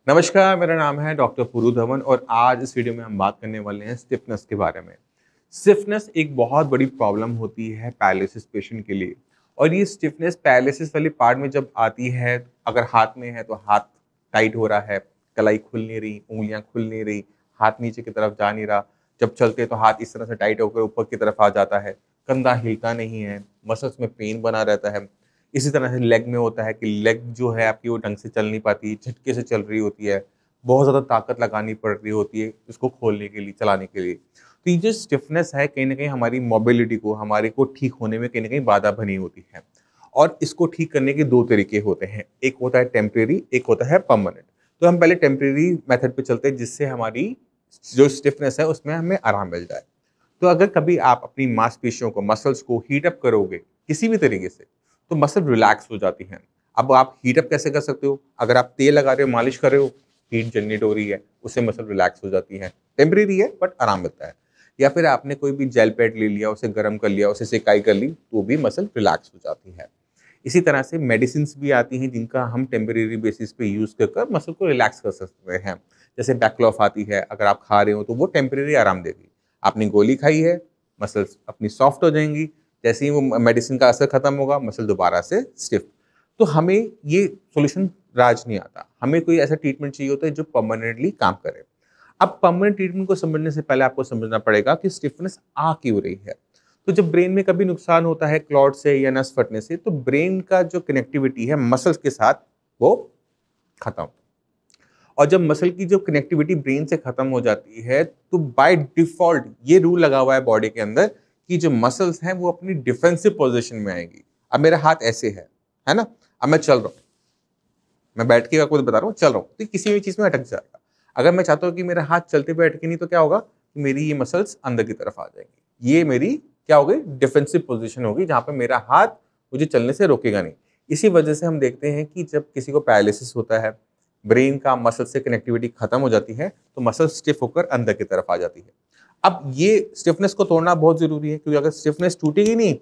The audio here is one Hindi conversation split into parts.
नमस्कार, मेरा नाम है डॉक्टर पुरु धवन और आज इस वीडियो में हम बात करने वाले हैं स्टिफनेस के बारे में। स्टिफनेस एक बहुत बड़ी प्रॉब्लम होती है पैरालिसिस पेशेंट के लिए और ये स्टिफनेस पैरालिसिस वाली पार्ट में जब आती है, अगर हाथ में है तो हाथ टाइट हो रहा है, कलाई खुल नहीं रही, उंगलियां खुल नहीं रही, हाथ नीचे की तरफ जा नहीं रहा। जब चलते तो हाथ इस तरह से टाइट होकर ऊपर की तरफ आ जाता है, कंधा हिलता नहीं है, मसल्स में पेन बना रहता है। इसी तरह से लेग में होता है कि लेग जो है आपकी वो ढंग से चल नहीं पाती, झटके से चल रही होती है, बहुत ज़्यादा ताकत लगानी पड़ रही होती है इसको खोलने के लिए, चलाने के लिए। तो ये जो स्टिफनेस है कहीं न कहीं हमारी मोबिलिटी को, हमारे को ठीक होने में कहीं न कहीं बाधा बनी होती है। और इसको ठीक करने के 2 तरीके होते हैं, एक होता है टेम्परेरी, एक होता है परमानेंट। तो हम पहले टेम्परेरी मेथड पे चलते हैं जिससे हमारी जो स्टिफनेस है उसमें हमें आराम मिल जाए। तो अगर कभी आप अपनी मांसपेशियों को, मसल्स को हीट अप करोगे किसी भी तरीके से, तो मसल रिलैक्स हो जाती हैं। अब आप हीट अप कैसे कर सकते हो? अगर आप तेल लगा रहे हो, मालिश कर रहे हो, हीट जनरेट हो रही है, उससे मसल रिलैक्स हो जाती है। टेम्परेरी है बट आराम मिलता है। या फिर आपने कोई भी जेल पैड ले लिया, उसे गर्म कर लिया, उसे सेकाई कर ली, तो भी मसल रिलैक्स हो जाती है। इसी तरह से मेडिसिन्स भी आती हैं जिनका हम टेम्परेरी बेसिस पे यूज़ कर मसल को रिलैक्स कर सकते हैं। जैसे बैकलॉफ आती है, अगर आप खा रहे हो तो वो टेम्परेरी आराम देगी। आपने गोली खाई है, मसल्स अपनी सॉफ्ट हो जाएँगी, जैसे ही वो मेडिसिन का असर खत्म होगा, मसल दोबारा से स्टिफ। तो हमें ये सॉल्यूशन राज नहीं आता, हमें कोई ऐसा ट्रीटमेंट चाहिए होता है जो परमानेंटली काम करे। अब परमानेंट ट्रीटमेंट को समझने से पहले आपको समझना पड़ेगा कि स्टिफनेस आ क्यों रही है। तो जब ब्रेन में कभी नुकसान होता है क्लॉट से या नस फटने से, तो ब्रेन का जो कनेक्टिविटी है मसल्स के साथ वो खत्म। और जब मसल की जो कनेक्टिविटी ब्रेन से खत्म हो जाती है, तो बाय डिफ़ॉल्ट ये रूल लगा हुआ है बॉडी के अंदर कि जो मसल्स हैं वो अपनी डिफेंसिव पोज़ीशन में आएँगी। अब मेरा हाथ ऐसे है ना? अब मैं चल रहा हूँ, मैं बैठ के आपको बता रहा हूँ, चल रहा हूँ, तो किसी भी चीज़ में अटक जाएगा। अगर मैं चाहता हूँ कि मेरा हाथ चलते हुए अटके नहीं, तो क्या होगा? कि मेरी ये मसल्स अंदर की तरफ आ जाएँगी। ये मेरी क्या हो गई? डिफेंसिव पोज़ीशन होगी, जहाँ पे मेरा हाथ मुझे चलने से रोकेगा नहीं। इसी वजह से हम देखते हैं कि जब किसी को पैरालिसिस होता है, ब्रेन का मसल से कनेक्टिविटी खत्म हो जाती है, तो मसल स्टिफ होकर अंदर की तरफ आ जाती है। अब ये स्टिफनेस को तोड़ना बहुत ज़रूरी है, क्योंकि अगर स्टिफनेस टूटेगी नहीं,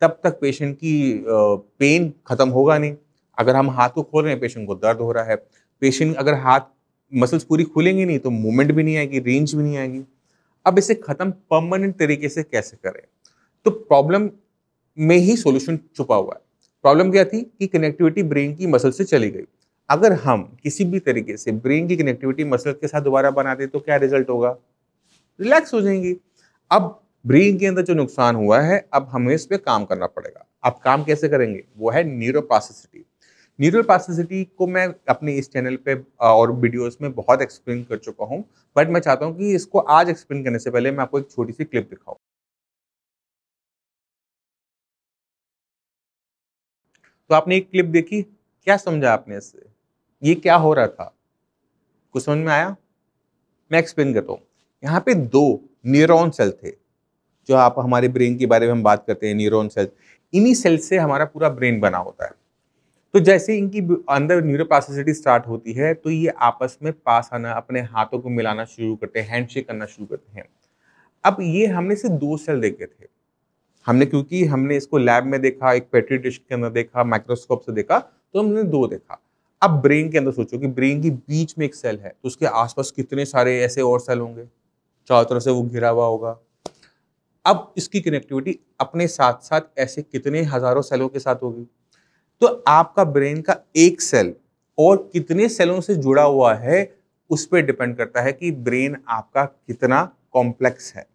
तब तक पेशेंट की पेन खत्म होगा नहीं। अगर हम हाथ को खोल रहे हैं, पेशेंट को दर्द हो रहा है। पेशेंट अगर हाथ मसल्स पूरी खुलेंगी नहीं, तो मूवमेंट भी नहीं आएगी, रेंज भी नहीं आएगी। अब इसे खत्म परमानेंट तरीके से कैसे करें? तो प्रॉब्लम में ही सॉल्यूशन छुपा हुआ है। प्रॉब्लम क्या थी कि कनेक्टिविटी ब्रेन की मसल से चली गई। अगर हम किसी भी तरीके से ब्रेन की कनेक्टिविटी मसल के साथ दोबारा बना दें, तो क्या रिजल्ट होगा? रिलैक्स हो जाएंगी। अब ब्रेन के अंदर जो नुकसान हुआ है, अब हमें इस पे काम करना पड़ेगा। अब काम कैसे करेंगे? वो है न्यूरोप्लास्टिसिटी। न्यूरोप्लास्टिसिटी को मैं अपने इस चैनल पे और वीडियोस में बहुत एक्सप्लेन कर चुका हूँ, बट मैं चाहता हूँ कि इसको आज एक्सप्लेन करने से पहले मैं आपको एक छोटी सी क्लिप दिखाऊँ। तो आपने एक क्लिप देखी, क्या समझा आपने इससे? ये क्या हो रहा था? कुछ समझ में आया? मैं एक्सप्लेन करता हूँ। यहाँ पे 2 न्यूरॉन सेल थे, जो आप हमारे ब्रेन के बारे में हम बात करते हैं, न्यूरॉन सेल। इन्हीं सेल से हमारा पूरा ब्रेन बना होता है। तो जैसे इनकी अंदर न्यूरोप्लास्टिसिटी स्टार्ट होती है, तो ये आपस में पास आना, अपने हाथों को मिलाना शुरू करते हैं, हैंडशेक करना शुरू करते हैं। अब ये हमने सिर्फ 2 सेल देखे थे। हमने, क्योंकि हमने इसको लैब में देखा, एक पेट्री डिश के अंदर देखा, माइक्रोस्कोप से देखा, तो हमने 2 देखा। अब ब्रेन के अंदर सोचो कि ब्रेन के बीच में एक सेल है, तो उसके आस-पास कितने सारे ऐसे और सेल होंगे, चारों तरफ से वो घिरा हुआ होगा। अब इसकी कनेक्टिविटी अपने साथ-साथ ऐसे कितने हज़ारों सेलों के साथ होगी। तो आपका ब्रेन का एक सेल और कितने सेलों से जुड़ा हुआ है, उस पे डिपेंड करता है कि ब्रेन आपका कितना कॉम्प्लेक्स है।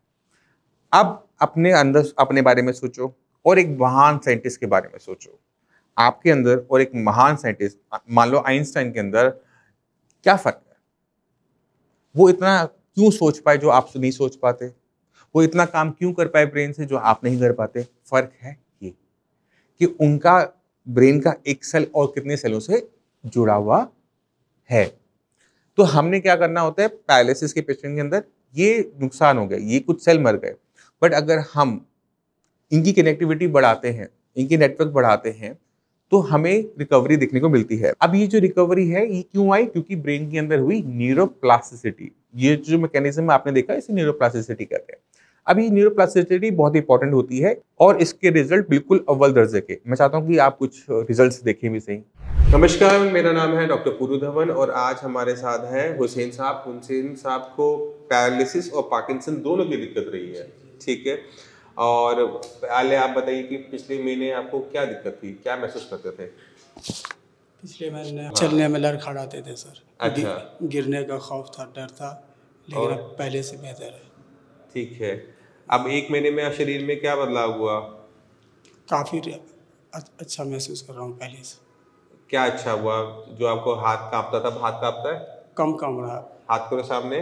अब अपने अंदर अपने बारे में सोचो और एक महान साइंटिस्ट के बारे में सोचो। आपके अंदर और एक महान साइंटिस्ट, मान लो आइंस्टाइन के अंदर, क्या फ़र्क है? वो इतना क्यों सोच पाए जो आप नहीं सोच पाते? वो इतना काम क्यों कर पाए ब्रेन से जो आप नहीं कर पाते? फ़र्क है ये कि उनका ब्रेन का एक सेल और कितने सेलों से जुड़ा हुआ है। तो हमने क्या करना होता है, पैरालिसिस के पेशेंट के अंदर ये नुकसान हो गया, ये कुछ सेल मर गए, बट अगर हम इनकी कनेक्टिविटी बढ़ाते हैं, इनके नेटवर्क बढ़ाते हैं, तो हमें रिकवरी देखने को मिलती है। अब ये जो रिकवरी है, ये क्यों आई? क्योंकि ब्रेन के अंदर हुई न्यूरोप्लास्टिसिटी। ये जो मैकेनिज्म आपने देखा, इसे न्यूरोप्लास्टिसिटी कहते हैं। अभी न्यूरोप्लास्टिसिटी बहुत इंपॉर्टेंट होती है और इसके रिजल्ट बिल्कुल अव्वल दर्जे के। मैं चाहता हूँ कि आप कुछ रिजल्ट्स देखें भी सही। नमस्कार, मेरा नाम है डॉक्टर पुरु धवन और आज हमारे साथ हैं हुसैन साहब। हुसैन साहब को पैरालिसिस और पार्किंसन दोनों की दिक्कत रही है, ठीक है। और पहले आप बताइए कि पिछले महीने आपको क्या दिक्कत थी, क्या महसूस करते थे? पिछले महीने चलने में लड़खड़ाते थे सर। अच्छा। गिरने का खौफ था, डर था, लेकिन अब पहले से बेहतर है। ठीक है। अब 1 महीने में शरीर में क्या बदलाव हुआ? काफ़ी अच्छा महसूस कर रहा हूँ पहले से। क्या अच्छा हुआ? जो आपको हाथ कांपता था, हाथ कांपता है? कम रहा। हाथ को सामने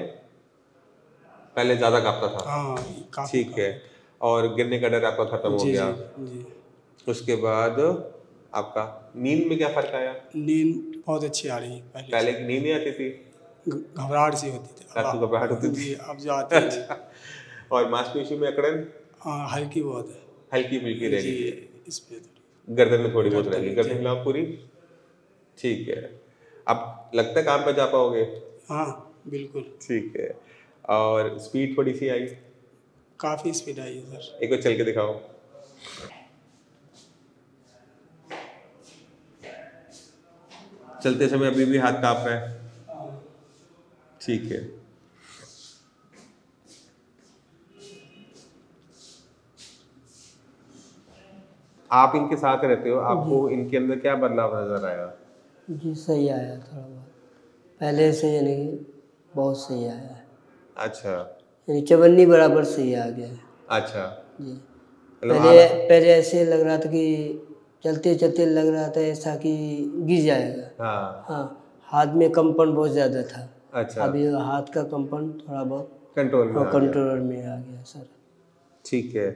पहले ज्यादा कांपता था। हाँ, काफी। ठीक है। और गिरने का डर आपका खत्म हो गया। जी। उसके बाद आपका नींद में क्या फर्क आया? नींद बहुत अच्छी आ रही है। पहले की नींद नहीं आती थी? घबराहट सी होती थी। रात को घबराहट होती थी? अब जो आती है। अच्छा। और मांसपेशियों में अकड़न? हल्की बहुत है। हल्की फुल्की रह गई? इस पे गर्दन में थोड़ी बहुत रह गई। गर्दन हिलाओ पूरी। ठीक है। अब लगता है काम पे जा पाओगे? हाँ, बिल्कुल। ठीक है। और स्पीड थोड़ी सी आई? काफी स्पीड आई है सर। एक बार चल के दिखाओ। चलते समय अभी भी हाथ कांप रहा है? ठीक है। आप इनके साथ रहते हो, आपको इनके अंदर क्या बदलाव नजर आया? जी सही आया, थोड़ा बहुत पहले से, यानी कि बहुत सही आया है। अच्छा। यानी चवन्नी बराबर सही आ गया है। अच्छा जी। पहले ऐसे लग रहा था कि चलते चलते लग रहा था ऐसा कि गिर जाएगा। हाँ, हाथ में कंपन बहुत ज़्यादा था। अच्छा। अभी हाथ का कंपन थोड़ा बहुत कंट्रोल में आ गया सर। ठीक है।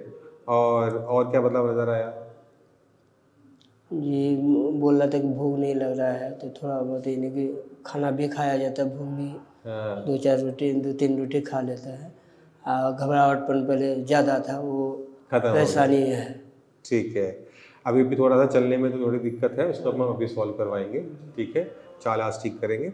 और क्या बदलाव नजर आया? जी, बोल रहा था कि भूख नहीं लग रहा है, तो थोड़ा बहुत यानी कि खाना भी खाया जाता है, भूख भी। हाँ। 2-3 रोटी खा लेता है। घबराहटपन पहले ज़्यादा था, वो खत्म परेशानी है। ठीक है। अभी भी थोड़ा सा चलने में तो थोड़ी दिक्कत है, उसको हम अभी सॉल्व करवाएंगे। ठीक है, चाल आज ठीक करेंगे।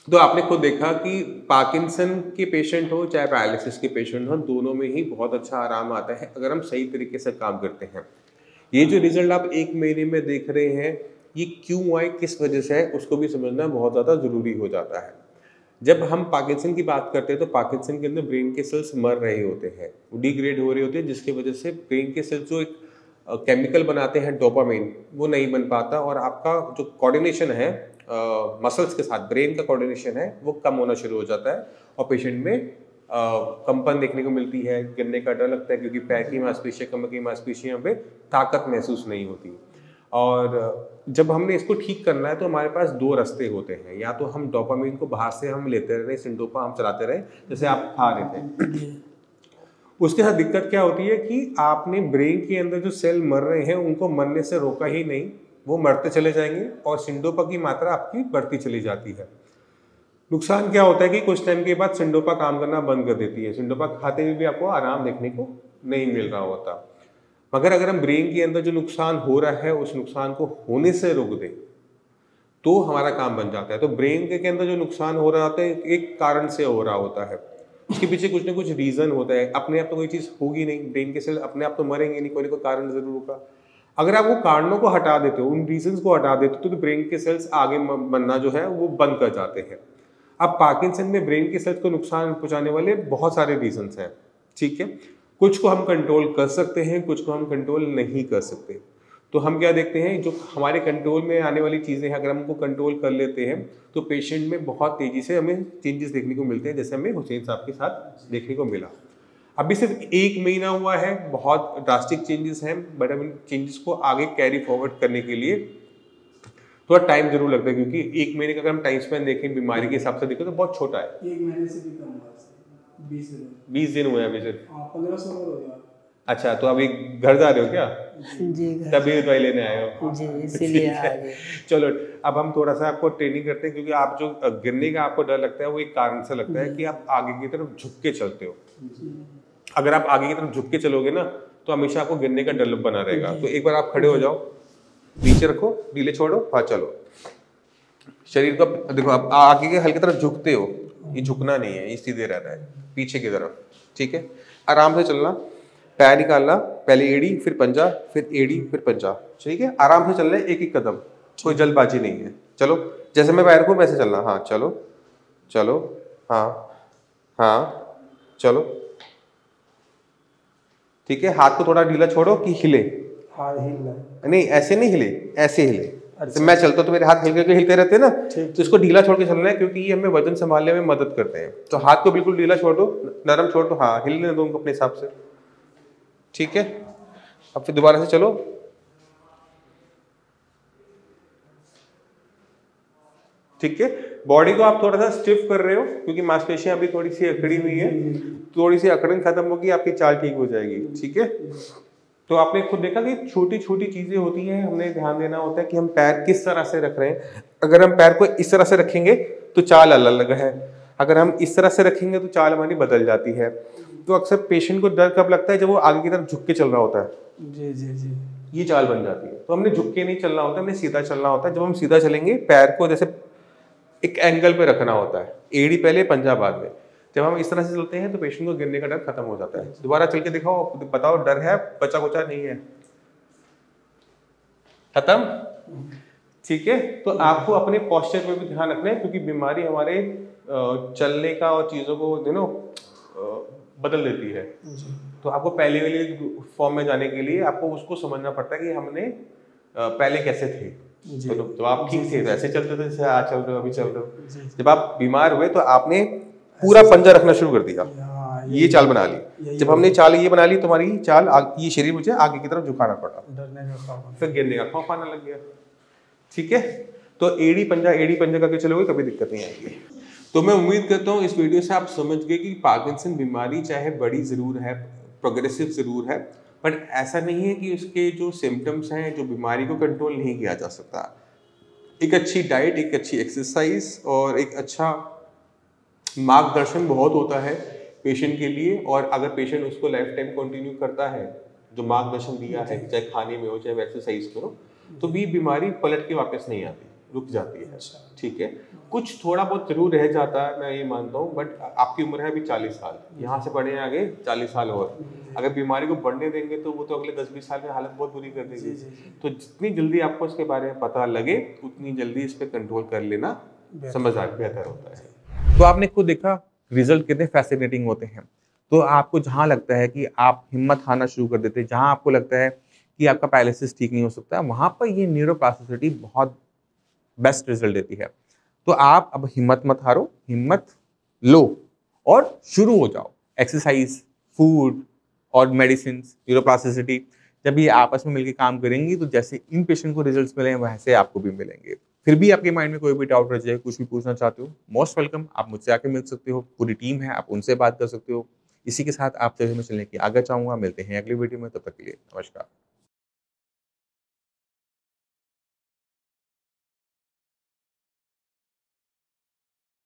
तो आपने खुद देखा कि पार्किंसन के पेशेंट हो चाहे पैरालिसिस के पेशेंट हो, दोनों में ही बहुत अच्छा आराम आता है अगर हम सही तरीके से काम करते हैं। ये जो रिजल्ट आप 1 महीने में देख रहे हैं, ये क्यों आए, किस वजह से है, उसको भी समझना बहुत ज़्यादा ज़रूरी हो जाता है। जब हम पार्किंसन की बात करते हैं तो पार्किंसन के अंदर ब्रेन के सेल्स मर रहे होते हैं, डिग्रेड हो रहे होते हैं, जिसकी वजह से ब्रेन के सेल्स जो एक केमिकल बनाते हैं डोपामाइन, वो नहीं बन पाता और आपका जो कोऑर्डिनेशन है मसल्स के साथ, ब्रेन का कोऑर्डिनेशन है, वो कम होना शुरू हो जाता है और पेशेंट में कंपन देखने को मिलती है, गिरने का डर लगता है क्योंकि पैर की मांसपेशियां, कमर की मांसपेशियां पे ताकत महसूस नहीं होती। और जब हमने इसको ठीक करना है तो हमारे पास 2 रास्ते होते हैं। या तो हम डोपामाइन को बाहर से हम लेते रहे, सिंडोपा हम चलाते रहे, जैसे आप खा रहे थे। उसके साथ दिक्कत क्या होती है कि आपने ब्रेन के अंदर जो सेल मर रहे हैं उनको मरने से रोका ही नहीं, वो मरते चले जाएंगे और सिंडोपा की मात्रा आपकी बढ़ती चली जाती है। नुकसान क्या होता है कि कुछ टाइम के बाद सिंडोपा काम करना बंद कर देती है। सिंडोपा खाते हुए भी आपको आराम देखने को नहीं मिल रहा होता। मगर अगर हम ब्रेन के अंदर जो नुकसान हो रहा है उस नुकसान को होने से रोक दें तो हमारा काम बन जाता है। तो ब्रेन के अंदर जो नुकसान हो रहा होता है एक कारण से हो रहा होता है, उसके पीछे कुछ ना कुछ रीजन होता है। अपने आप तो कोई चीज़ होगी नहीं, ब्रेन के सेल अपने आप तो मरेंगे नहीं, कोई ना कोई कारण जरूर होगा। अगर आप वो कारणों को हटा देते हो, उन रीजंस को हटा देते हो, तो ब्रेन के सेल्स आगे बनना जो है वो बंद कर जाते हैं। अब पार्किंसन में ब्रेन के सेल्स को नुकसान पहुंचाने वाले बहुत सारे रीजंस हैं, ठीक है। कुछ को हम कंट्रोल कर सकते हैं, कुछ को हम कंट्रोल नहीं कर सकते। तो हम क्या देखते हैं, जो हमारे कंट्रोल में आने वाली चीज़ें हैं अगर हम उनको कंट्रोल कर लेते हैं तो पेशेंट में बहुत तेज़ी से हमें चेंजेस देखने को मिलते हैं, जैसे हमें हुसैन साहब के साथ देखने को मिला। अभी सिर्फ 1 महीना हुआ है, बहुत ड्रास्टिक चेंजेस हैं, बट हम इन चेंजेस को आगे कैरी फॉरवर्ड करने के लिए थोड़ा टाइम जरूर लगता है, क्योंकि 1 महीने का अगर हम टाइम स्पेन देखें बीमारी के हिसाब से देखें तो बहुत छोटा है। 1 महीने से भी कम हुआ, 20 दिन हुए अभी सिर्फ। 1500 हो गया। अच्छा, तो अभी घर जा रहे हो क्या? जी, तभी दवाई लेने आए हो? जी, इसीलिए आ गए। चलो, अब हम थोड़ा सा आपको ट्रेनिंग करते हैं, क्योंकि आप जो गिरने का आपको डर लगता है वो एक कारण से लगता है कि आप आगे की तरफ झुक के चलते हो। अगर आप आगे की तरफ झुक के चलोगे ना तो हमेशा आपको गिरने का डर बना रहेगा। तो एक बार आप खड़े हो जाओ, नीचे रखो, ढीले छोड़ो, हाँ चलो। शरीर को देखो, आप आगे के हल्की तरफ झुकते हो, ये झुकना नहीं है, ये सीधे रहना है पीछे की तरफ, ठीक है। आराम से चलना, पैर निकालना, पहले एड़ी फिर पंजा, फिर एड़ी फिर पंजा, ठीक है। आराम से चलना है, एक एक कदम, कोई जल्दबाजी नहीं है। चलो जैसे मैं पैर को वैसे चलना, हाँ चलो चलो, हाँ हाँ चलो, ठीक है। हाथ को थोड़ा ढीला छोड़ो कि हिले, हाँ हिल नहीं ऐसे नहीं हिले, ऐसे हिले। अच्छा। मैं चलता हूँ तो मेरे हाथ हिल के हिलते रहते हैं ना, तो इसको ढीला छोड़ के चलना है, क्योंकि ये हमें वजन संभालने में मदद करते हैं। तो हाथ को बिल्कुल ढीला छोड़ दो, नरम छोड़ दो, हाँ हिलने दो उनको अपने हिसाब से, ठीक है। अब फिर दोबारा से चलो, ठीक है। बॉडी को आप थोड़ा सा स्टिफ कर रहे हो, क्योंकि मांसपेशियां अभी थोड़ी सी अकड़ी हुई है, थोड़ी सी अकड़न खत्म होगी, आपकी चाल ठीक हो जाएगी, ठीक है। तो आपने खुद देखा कि छोटी छोटी चीजें होती हैं, हमने ध्यान देना होता है कि हम पैर किस तरह से रख रहे हैं। अगर हम पैर को इस तरह से रखेंगे तो चाल अलग अलग है, अगर हम इस तरह से रखेंगे तो चाल हमारी बदल जाती है। तो अक्सर पेशेंट को डर कब लगता है, जब वो आगे की तरफ झुक के चल रहा होता है, जी जी जी, ये चाल बन जाती है। तो हमने झुक के नहीं चलना होता, हमने सीधा चलना होता है। जब हम सीधा चलेंगे, पैर को जैसे एक एंगल पे रखना होता है, एड़ी पहले पंजा बाद में। जब हम इस तरह से चलते हैं तो पेशेंट को गिरने का डर खत्म हो जाता है। दोबारा चल के दिखाओ, बताओ डर है, बचा कुचा नहीं है, खत्म, ठीक है। तो आपको अपने पोस्चर पे भी ध्यान रखना है, क्योंकि बीमारी हमारे चलने का और चीजों को बदल देती है। तो आपको पहले वाली फॉर्म में जाने के लिए आपको उसको समझना पड़ता है कि हमने पहले कैसे थे। तो आप ठीक थे, वैसे चलते थे जैसे आज चल रहे हो, अभी चल रहे हो। जब आप बीमार हुए तो आपने पूरा पंजा रखना शुरू कर दिया, ये चाल बना ली। जब हमने चाल ये बना ली, तुम्हारी चाल ये शरीर मुझे आगे की तरफ झुकाना पड़ा, डरने का खौफ, फिर गिरने का खौफ आने लग गया, ठीक है। तो एड़ी पंजा करके चलोगे, कभी दिक्कत नहीं आएगी। तो मैं उम्मीद करता हूँ इस वीडियो से आप समझ गए कि पार्किंसन बीमारी चाहे बड़ी जरूर है, प्रोग्रेसिव जरूर है, बट ऐसा नहीं है कि उसके जो सिम्टम्स हैं, जो बीमारी को कंट्रोल नहीं किया जा सकता। एक अच्छी डाइट, एक अच्छी एक्सरसाइज और एक अच्छा मार्गदर्शन बहुत होता है पेशेंट के लिए। और अगर पेशेंट उसको लाइफ टाइम कंटिन्यू करता है, जो मार्गदर्शन दिया है, चाहे खाने में हो चाहे एक्सरसाइज में हो, तो भी बीमारी पलट के वापस नहीं आती, रुक जाती है, ठीक है। कुछ थोड़ा बहुत जरूर रह जाता है, मैं ये मानता हूँ, बट आपकी उम्र है अभी 40 साल, यहाँ से बढ़े आगे 40 साल और अगर बीमारी को बढ़ने देंगे तो वो तो अगले 10-20 साल में हालत बहुत बुरी कर देगी। तो जितनी जल्दी आपको इसके बारे में पता लगे, उतनी जल्दी इस पर कंट्रोल कर लेना समझदार बेहतर होता है। तो आपने खुद देखा रिजल्ट कितने फैसिनेटिंग होते हैं। तो आपको जहाँ लगता है कि आप हिम्मत हारना शुरू कर देते हैं, जहाँ आपको लगता है कि आपका पैरालिसिस ठीक नहीं हो सकता, वहाँ पर ये न्यूरोप्लास्टिसिटी बहुत बेस्ट रिजल्ट देती है। तो आप अब हिम्मत मत हारो, हिम्मत लो और शुरू हो जाओ। एक्सरसाइज, फूड और मेडिसिन, न्यूरोप्लास्टिसिटी जब ये आपस में मिलकर काम करेंगी, तो जैसे इन पेशेंट को रिजल्ट्स मिले वैसे आपको भी मिलेंगे। फिर भी आपके माइंड में कोई भी डाउट रह जाए, कुछ भी पूछना चाहते हो, मोस्ट वेलकम, आप मुझसे आके मिल सकते हो। पूरी टीम है, आप उनसे बात कर सकते हो। इसी के साथ आप जैसे मैं चलने की आगे चाहूँगा। मिलते हैं अगली वीडियो में, तब तक के लिए नमस्कार।